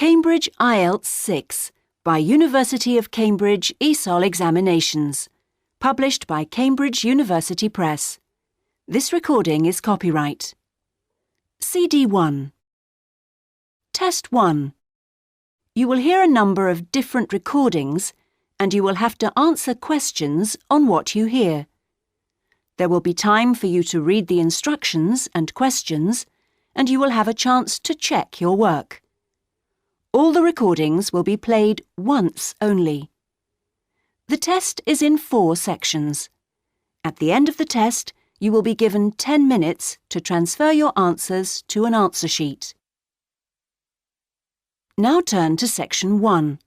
Cambridge IELTS 6 by University of Cambridge ESOL Examinations, published by Cambridge University Press. This recording is copyright. CD 1. Test 1. You will hear a number of different recordings and you will have to answer questions on what you hear. There will be time for you to read the instructions and questions, and you will have a chance to check your work. All the recordings will be played once only. The test is in 4 sections. At the end of the test, you will be given 10 minutes to transfer your answers to an answer sheet. Now turn to Section 1.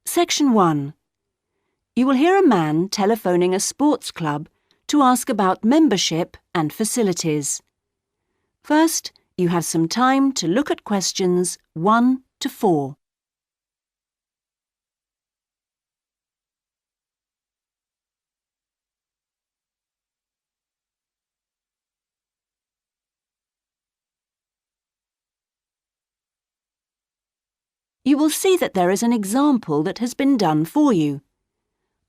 Section 1. You will hear a man telephoning a sports club to ask about membership and facilities. First, you have some time to look at questions 1 to 4. You will see that there is an example that has been done for you.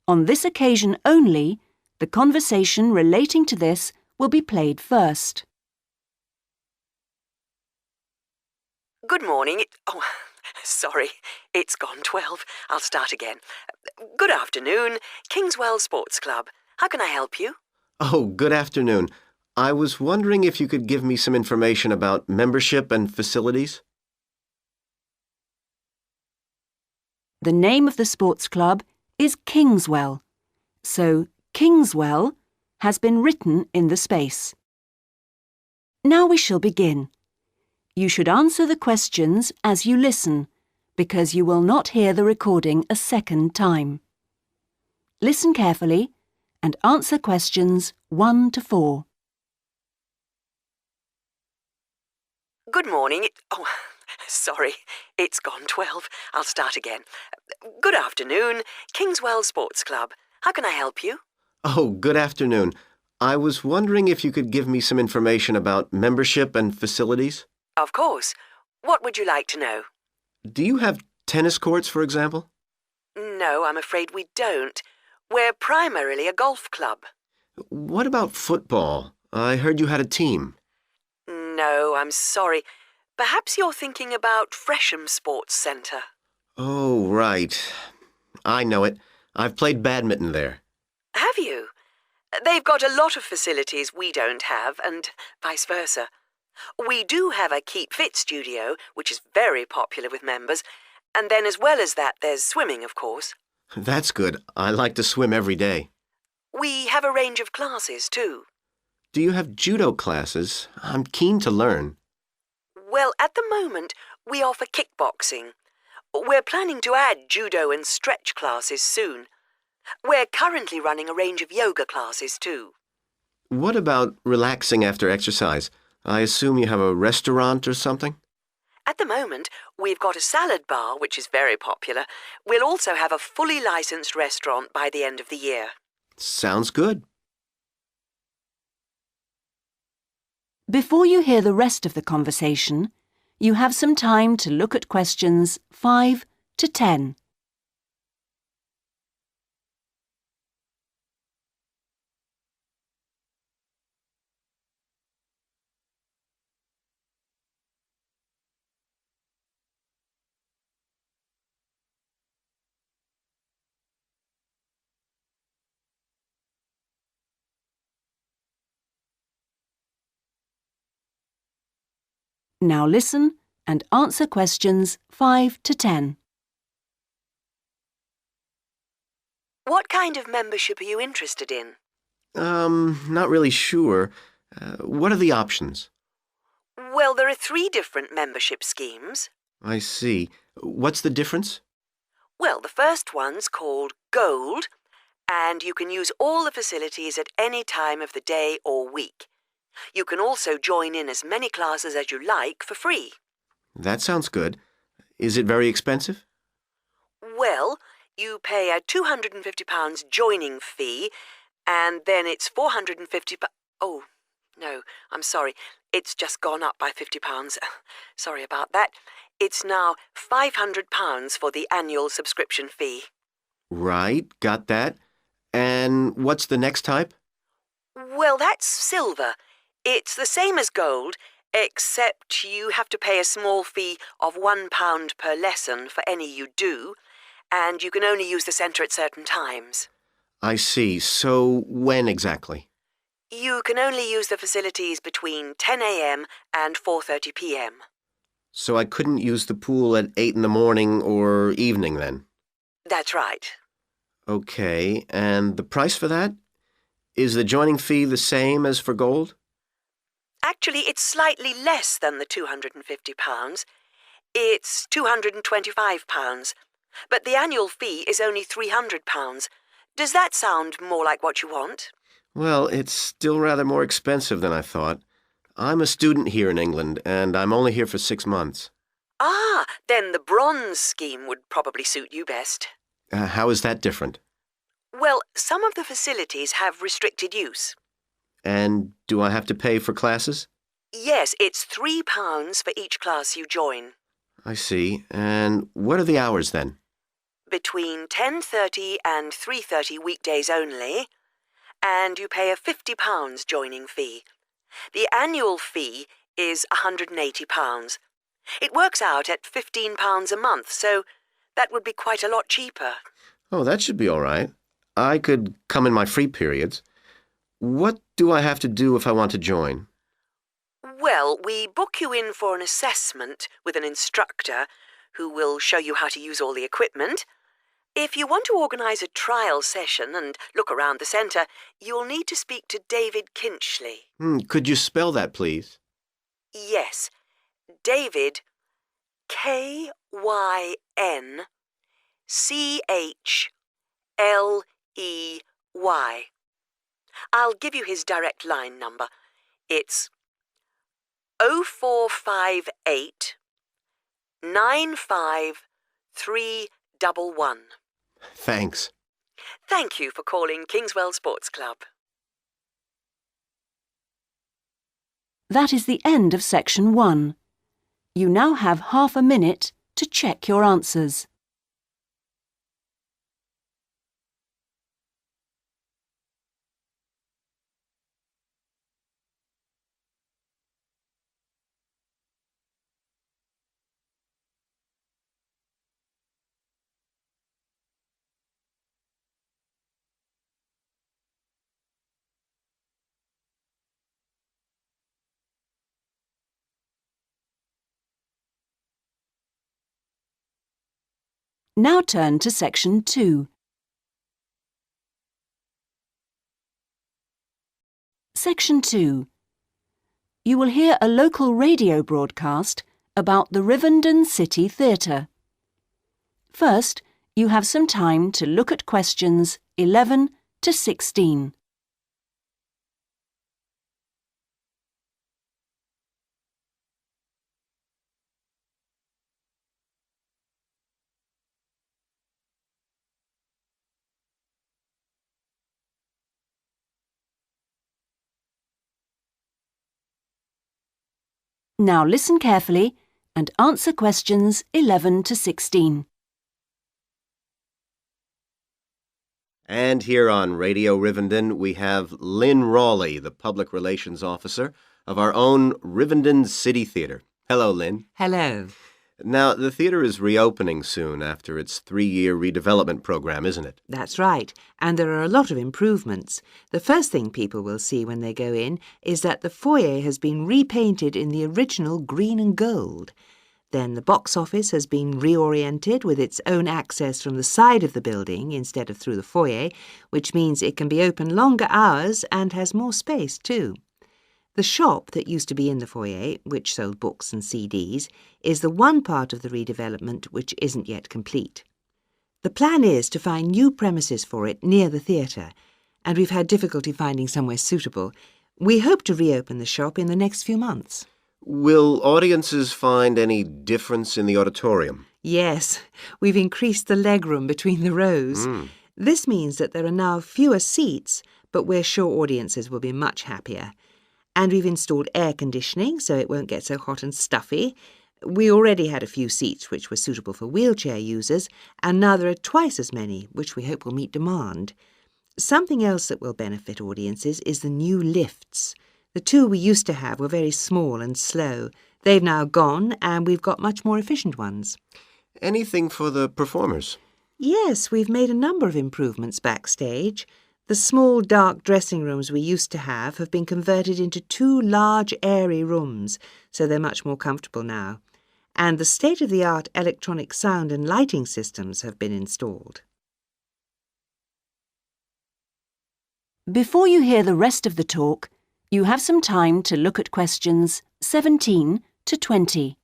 On this occasion only, the conversation relating to this will be played first. Good morning. Sorry, it's gone 12. I'll start again. Good afternoon, Kingswell Sports Club. How can I help you? Oh, good afternoon. I was wondering if you could give me some information about membership and facilities. The name of the sports club is Kingswell, so Kingswell has been written in the space. Now we shall begin. You should answer the questions as you listen, because you will not hear the recording a second time. Listen carefully and answer questions 1 to 4. Good morning. Sorry, it's gone 12. I'll start again. Good afternoon, Kingswell Sports Club. How can I help you? Oh, good afternoon. I was wondering if you could give me some information about membership and facilities. Of course. What would you like to know? Do you have tennis courts, for example? No, I'm afraid we don't. We're primarily a golf club. What about football? I heard you had a team. No, I'm sorry. Perhaps you're thinking about Fresham Sports Centre. Oh, right. I know it. I've played badminton there. Have you? They've got a lot of facilities we don't have, and vice versa. We do have a Keep Fit studio, which is very popular with members, and then as well as that, there's swimming, of course. That's good. I like to swim every day. We have a range of classes, too. Do you have judo classes? I'm keen to learn. Well, at the moment, we offer kickboxing. We're planning to add judo and stretch classes soon. We're currently running a range of yoga classes, too. What about relaxing after exercise? I assume you have a restaurant or something? At the moment, we've got a salad bar, which is very popular. We'll also have a fully licensed restaurant by the end of the year. Sounds good. Before you hear the rest of the conversation, you have some time to look at questions 5 to 10. Now listen and answer questions 5 to 10. What kind of membership are you interested in? Not really sure. What are the options? Well, there are 3 different membership schemes. I see. What's the difference? Well, the first one's called Gold, and you can use all the facilities at any time of the day or week. You can also join in as many classes as you like for free. That sounds good. Is it very expensive? Well, you pay a £250 joining fee, and then it's £450. Oh, No, I'm sorry. It's just gone up by £50. Sorry about that. It's now £500 for the annual subscription fee. Right, got that. And what's the next type? Well, that's silver. It's the same as gold, except you have to pay a small fee of £1 per lesson for any you do, and you can only use the centre at certain times. I see. So when exactly? You can only use the facilities between 10 a.m. and 4:30 p.m. So I couldn't use the pool at 8 in the morning or evening then? That's right. Okay, and the price for that? Is the joining fee the same as for gold? Actually, it's slightly less than the £250. It's £225. But the annual fee is only £300. Does that sound more like what you want? Well, it's still rather more expensive than I thought. I'm a student here in England, and I'm only here for 6 months. Ah, then the bronze scheme would probably suit you best. How is that different? Well, some of the facilities have restricted use. And do I have to pay for classes? Yes, it's £3 for each class you join. I see. And what are the hours then? Between 10:30 and 3:30 weekdays only, and you pay a £50 joining fee. The annual fee is £180. It works out at £15 a month, so that would be quite a lot cheaper. Oh, that should be all right. I could come in my free periods. What do I have to do if I want to join? Well, we book you in for an assessment with an instructor who will show you how to use all the equipment. If you want to organise a trial session and look around the centre, you'll need to speak to David Kinchley. Could you spell that, please? Yes, David, KynchleY. I'll give you his direct line number. It's 0458 95311. Thanks. Thank you for calling Kingswell Sports Club. That is the end of section 1. You now have half a minute to check your answers. Now turn to section 2. Section 2. You will hear a local radio broadcast about the Rivendell City Theatre. First, you have some time to look at questions 11 to 16. Now listen carefully and answer questions 11 to 16. And here on Radio Rivendell, we have Lynn Rawley, the Public Relations Officer of our own Rivendell City Theatre. Hello, Lynn. Hello. Now, the theatre is reopening soon after its 3-year redevelopment program, isn't it? That's right, and there are a lot of improvements. The first thing people will see when they go in is that the foyer has been repainted in the original green and gold. Then the box office has been reoriented with its own access from the side of the building instead of through the foyer, which means it can be open longer hours and has more space too. The shop that used to be in the foyer, which sold books and CDs, is the one part of the redevelopment which isn't yet complete. The plan is to find new premises for it near the theatre, and we've had difficulty finding somewhere suitable. We hope to reopen the shop in the next few months. Will audiences find any difference in the auditorium? Yes, we've increased the legroom between the rows. This means that there are now fewer seats, but we're sure audiences will be much happier. And we've installed air conditioning so it won't get so hot and stuffy. We already had a few seats which were suitable for wheelchair users, and now there are twice as many, which we hope will meet demand. Something else that will benefit audiences is the new lifts. The two we used to have were very small and slow. They've now gone, and we've got much more efficient ones. Anything for the performers? Yes, we've made a number of improvements backstage. The small, dark dressing rooms we used to have been converted into 2 large, airy rooms, so they're much more comfortable now. And the state-of-the-art electronic sound and lighting systems have been installed. Before you hear the rest of the talk, you have some time to look at questions 17 to 20.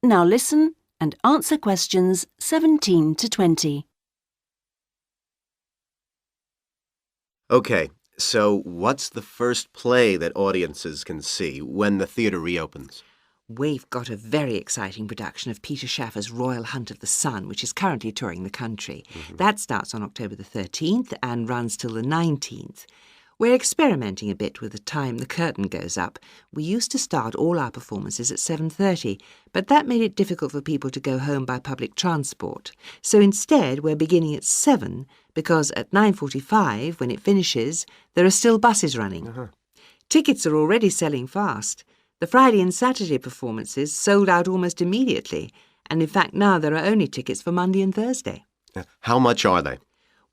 Now listen and answer questions 17 to 20. Okay, so what's the first play that audiences can see when the theatre reopens? We've got a very exciting production of Peter Shaffer's Royal Hunt of the Sun, which is currently touring the country. That starts on October the 13th and runs till the 19th. We're experimenting a bit with the time the curtain goes up. We used to start all our performances at 7:30, but that made it difficult for people to go home by public transport. So instead, we're beginning at 7, because at 9:45, when it finishes, there are still buses running. Tickets are already selling fast. The Friday and Saturday performances sold out almost immediately, and in fact now there are only tickets for Monday and Thursday. How much are they?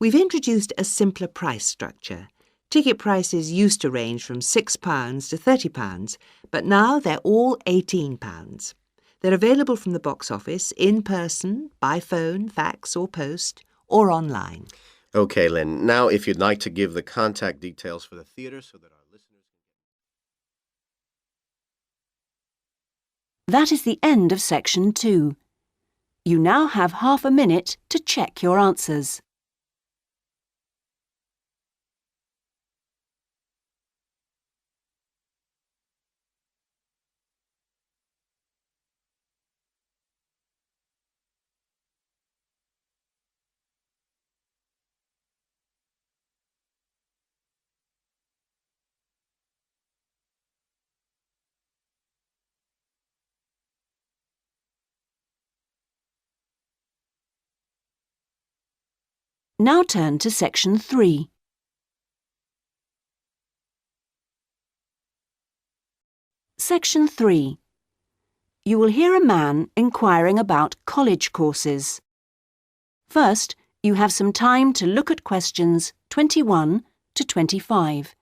We've introduced a simpler price structure. Ticket prices used to range from £6 to £30, but now they're all £18. They're available from the box office, in person, by phone, fax or post, or online. Okay, Lynn, now if you'd like to give the contact details for the theatre so that our listeners... That is the end of section 2. You now have half a minute to check your answers. Now turn to section 3. Section 3. You will hear a man inquiring about college courses. First, you have some time to look at questions 21 to 25.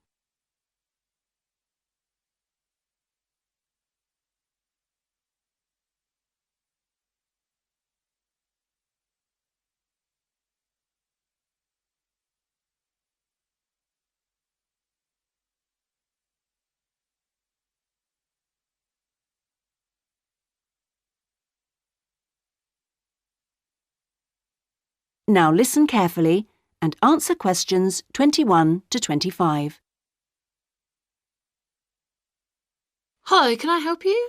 Now listen carefully and answer questions 21 to 25. Hi, can I help you?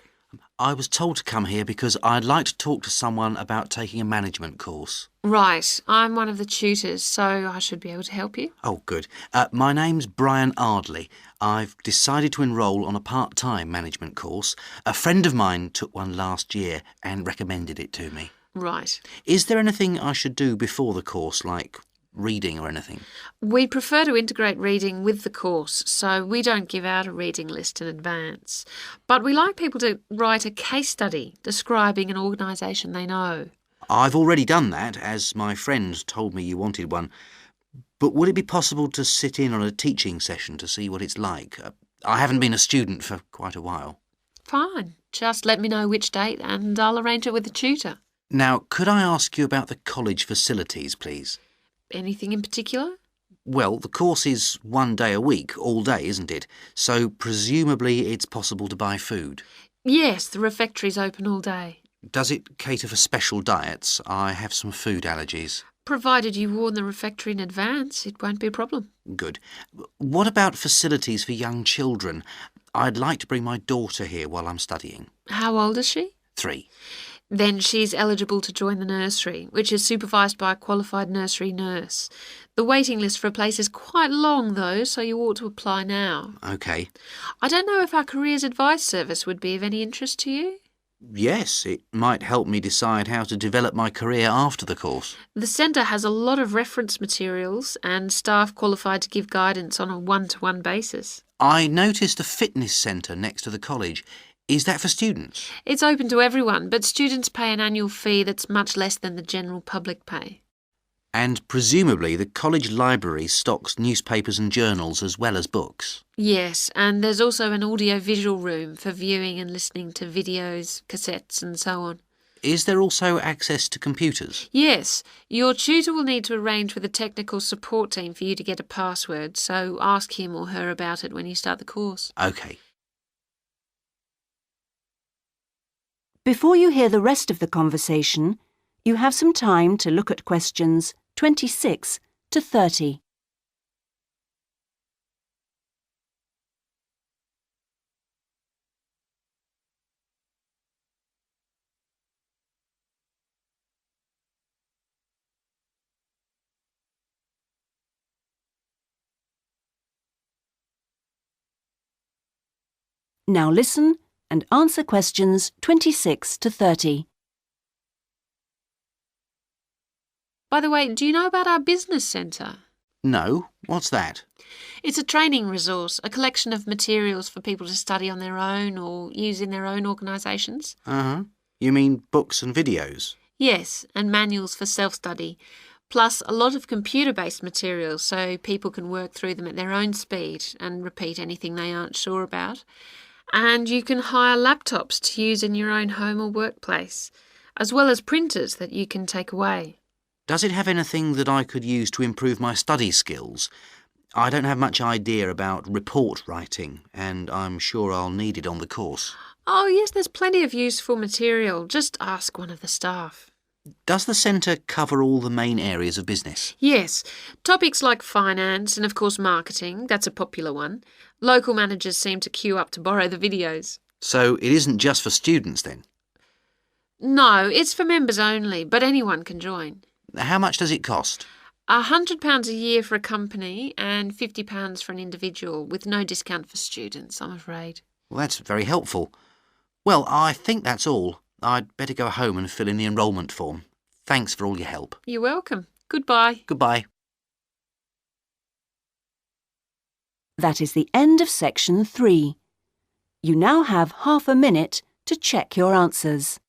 I was told to come here because I'd like to talk to someone about taking a management course. Right, I'm one of the tutors, so I should be able to help you. Oh, good. My name's Brian Ardley. I've decided to enrol on a part-time management course. A friend of mine took one last year and recommended it to me. Right. Is there anything I should do before the course, like reading or anything? We prefer to integrate reading with the course, so we don't give out a reading list in advance. But we like people to write a case study describing an organisation they know. I've already done that, as my friend told me you wanted one. But would it be possible to sit in on a teaching session to see what it's like? I haven't been a student for quite a while. Fine. Just let me know which date and I'll arrange it with the tutor. Now, could I ask you about the college facilities, please? Anything in particular? Well, the course is 1 day a week, all day, isn't it? So presumably it's possible to buy food. Yes, the refectory's open all day. Does it cater for special diets? I have some food allergies. Provided you warn the refectory in advance, it won't be a problem. Good. What about facilities for young children? I'd like to bring my daughter here while I'm studying. How old is she? 3. Then she's eligible to join the nursery, which is supervised by a qualified nursery nurse. The waiting list for a place is quite long, though, so you ought to apply now. OK. I don't know if our careers advice service would be of any interest to you. Yes, it might help me decide how to develop my career after the course. The centre has a lot of reference materials and staff qualified to give guidance on a one-to-one basis. I noticed a fitness centre next to the college. Is that for students? It's open to everyone, but students pay an annual fee that's much less than the general public pay. And presumably the college library stocks newspapers and journals as well as books. Yes, and there's also an audio-visual room for viewing and listening to videos, cassettes and so on. Is there also access to computers? Yes, your tutor will need to arrange with a technical support team for you to get a password, so ask him or her about it when you start the course. OK. Before you hear the rest of the conversation, you have some time to look at questions 26 to 30. Now listen and answer questions 26 to 30. By the way, do you know about our business centre? No, what's that? It's a training resource, a collection of materials for people to study on their own or use in their own organisations. Uh-huh. You mean books and videos? Yes, and manuals for self-study, plus a lot of computer-based materials so people can work through them at their own speed and repeat anything they aren't sure about. And you can hire laptops to use in your own home or workplace, as well as printers that you can take away. Does it have anything that I could use to improve my study skills? I don't have much idea about report writing, and I'm sure I'll need it on the course. Oh, yes, there's plenty of useful material. Just ask one of the staff. Does the centre cover all the main areas of business? Yes, topics like finance and, of course, marketing, that's a popular one. Local managers seem to queue up to borrow the videos. So it isn't just for students then? No, it's for members only, but anyone can join. How much does it cost? £100 a year for a company and £50 for an individual, with no discount for students, I'm afraid. Well, that's very helpful. Well, I think that's all. I'd better go home and fill in the enrolment form. Thanks for all your help. You're welcome. Goodbye. Goodbye. That is the end of section 3. You now have half a minute to check your answers.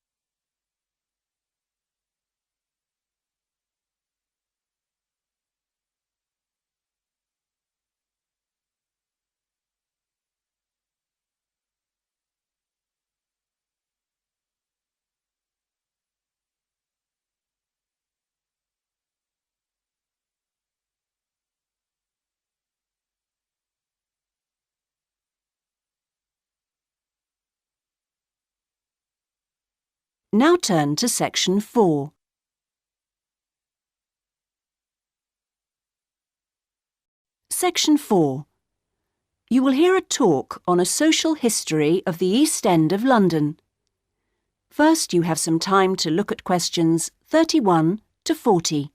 Now turn to section 4. Section 4. You will hear a talk on a social history of the East End of London. First, you have some time to look at questions 31 to 40.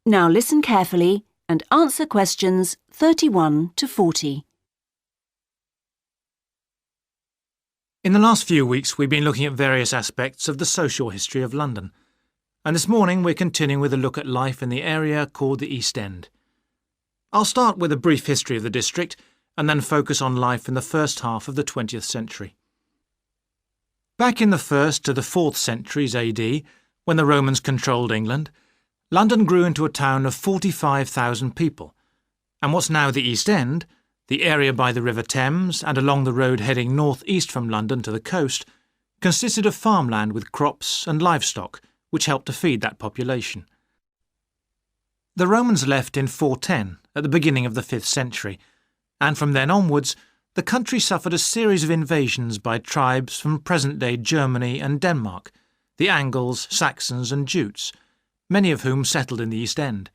Now listen carefully and answer questions 31 to 40. In the last few weeks, we've been looking at various aspects of the social history of London. And this morning, we're continuing with a look at life in the area called the East End. I'll start with a brief history of the district and then focus on life in the first half of the 20th century. Back in the 1st to the 4th centuries AD, when the Romans controlled England, London grew into a town of 45,000 people, and what's now the East End, the area by the River Thames and along the road heading north-east from London to the coast, consisted of farmland with crops and livestock, which helped to feed that population. The Romans left in 410, at the beginning of the 5th century, and from then onwards, the country suffered a series of invasions by tribes from present-day Germany and Denmark, the Angles, Saxons and Jutes, many of whom settled in the East End.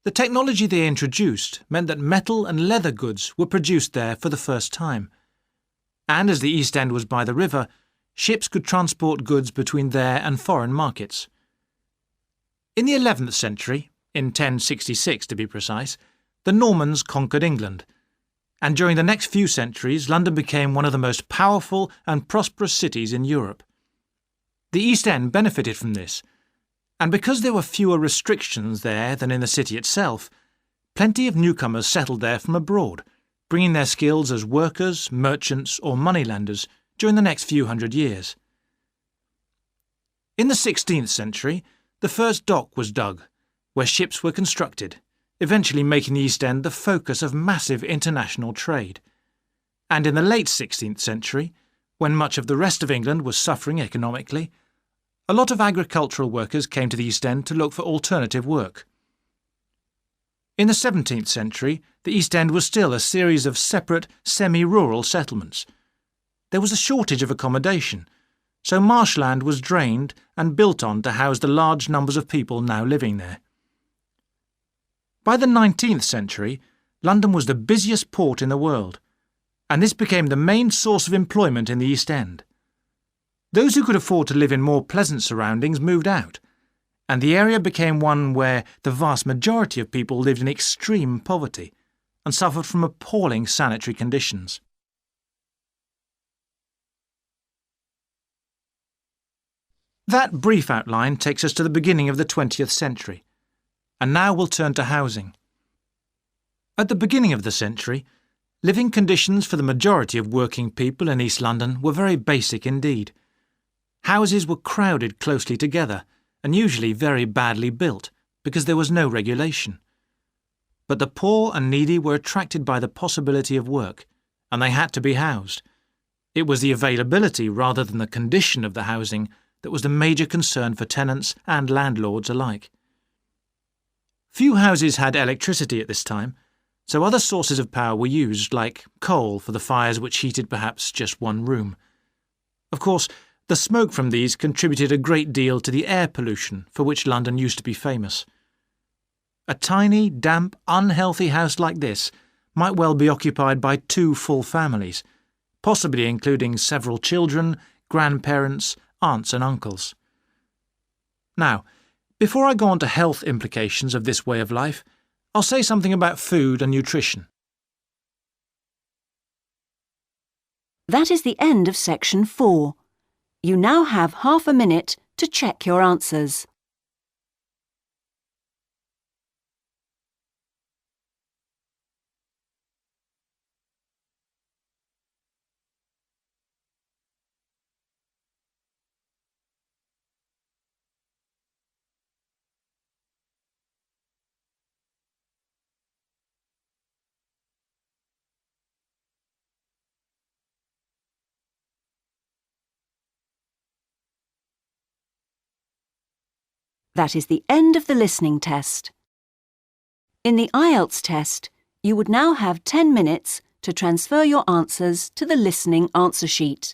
The technology they introduced meant that metal and leather goods were produced there for the first time. And as the East End was by the river, ships could transport goods between there and foreign markets. In the 11th century, in 1066 to be precise, the Normans conquered England, and during the next few centuries London became one of the most powerful and prosperous cities in Europe. The East End benefited from this, and because there were fewer restrictions there than in the city itself, plenty of newcomers settled there from abroad, bringing their skills as workers, merchants or moneylenders during the next few hundred years. In the 16th century, the first dock was dug, where ships were constructed, eventually making the East End the focus of massive international trade. And in the late 16th century, when much of the rest of England was suffering economically, a lot of agricultural workers came to the East End to look for alternative work. In the 17th century, the East End was still a series of separate, semi-rural settlements. There was a shortage of accommodation, so marshland was drained and built on to house the large numbers of people now living there. By the 19th century, London was the busiest port in the world, and this became the main source of employment in the East End. Those who could afford to live in more pleasant surroundings moved out, and the area became one where the vast majority of people lived in extreme poverty and suffered from appalling sanitary conditions. That brief outline takes us to the beginning of the 20th century, and now we'll turn to housing. At the beginning of the century, living conditions for the majority of working people in East London were very basic indeed. Houses were crowded closely together and usually very badly built because there was no regulation. But the poor and needy were attracted by the possibility of work, and they had to be housed. It was the availability rather than the condition of the housing that was the major concern for tenants and landlords alike. Few houses had electricity at this time, so other sources of power were used, like coal for the fires which heated perhaps just one room. Of course, the smoke from these contributed a great deal to the air pollution for which London used to be famous. A tiny, damp, unhealthy house like this might well be occupied by 2 full families, possibly including several children, grandparents, aunts and uncles. Now, before I go on to health implications of this way of life, I'll say something about food and nutrition. That is the end of section 4. You now have half a minute to check your answers. That is the end of the listening test. In the IELTS test, you would now have 10 minutes to transfer your answers to the listening answer sheet.